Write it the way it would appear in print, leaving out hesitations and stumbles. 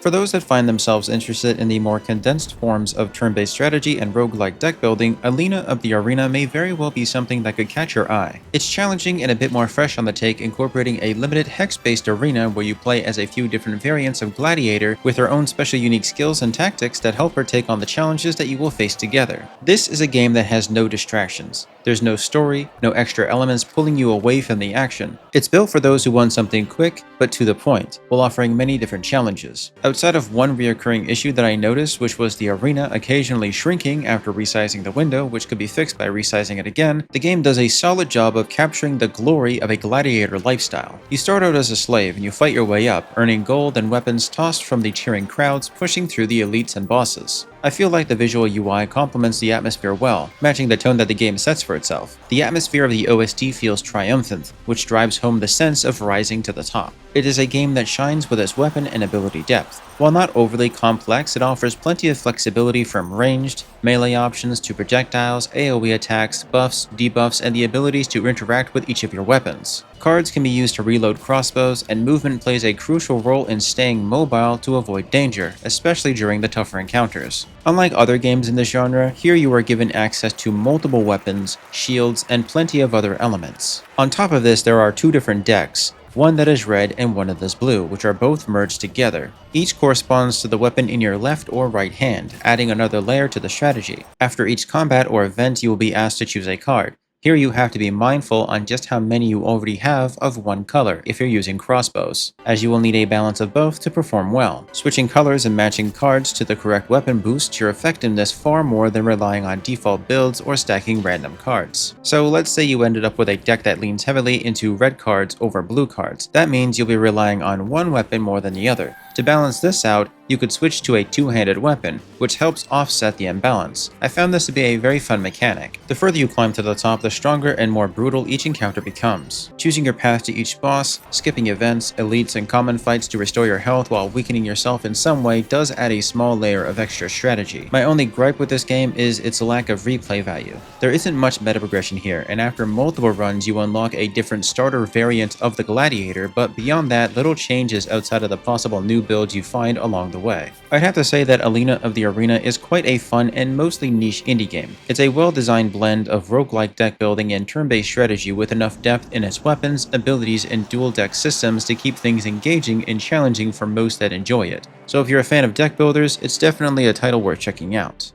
For those that find themselves interested in the more condensed forms of turn-based strategy and roguelike deck building, Alina of the Arena may very well be something that could catch your eye. It's challenging and a bit more fresh on the take, incorporating a limited hex-based arena where you play as a few different variants of Gladiator with her own special unique skills and tactics that help her take on the challenges that you will face together. This is a game that has no distractions. There's no story, no extra elements pulling you away from the action. It's built for those who want something quick, but to the point, while offering many different challenges. Outside of one reoccurring issue that I noticed, which was the arena occasionally shrinking after resizing the window, which could be fixed by resizing it again, the game does a solid job of capturing the glory of a gladiator lifestyle. You start out as a slave and you fight your way up, earning gold and weapons tossed from the cheering crowds, pushing through the elites and bosses. I feel like the visual UI complements the atmosphere well, matching the tone that the game sets for itself. The atmosphere of the OST feels triumphant, which drives home the sense of rising to the top. It is a game that shines with its weapon and ability depth. While not overly complex, it offers plenty of flexibility from ranged, melee options to projectiles, AoE attacks, buffs, debuffs, and the abilities to interact with each of your weapons. Cards can be used to reload crossbows, and movement plays a crucial role in staying mobile to avoid danger, especially during the tougher encounters. Unlike other games in this genre, here you are given access to multiple weapons, shields, and plenty of other elements. On top of this, there are two different decks, one that is red and one that is blue, which are both merged together. Each corresponds to the weapon in your left or right hand, adding another layer to the strategy. After each combat or event, you will be asked to choose a card. Here you have to be mindful on just how many you already have of one color if you're using crossbows, as you will need a balance of both to perform well. Switching colors and matching cards to the correct weapon boosts your effectiveness far more than relying on default builds or stacking random cards. So let's say you ended up with a deck that leans heavily into red cards over blue cards. That means you'll be relying on one weapon more than the other. To balance this out, you could switch to a two-handed weapon, which helps offset the imbalance. I found this to be a very fun mechanic. The further you climb to the top, the stronger and more brutal each encounter becomes. Choosing your path to each boss, skipping events, elites, and common fights to restore your health while weakening yourself in some way does add a small layer of extra strategy. My only gripe with this game is its lack of replay value. There isn't much meta progression here, and after multiple runs you unlock a different starter variant of the Gladiator, but beyond that, little changes outside of the possible new builds you find along the way. I'd have to say that Alina of the Arena is quite a fun and mostly niche indie game. It's a well-designed blend of roguelike deck building and turn-based strategy with enough depth in its weapons, abilities, and dual deck systems to keep things engaging and challenging for most that enjoy it. So if you're a fan of deck builders, it's definitely a title worth checking out.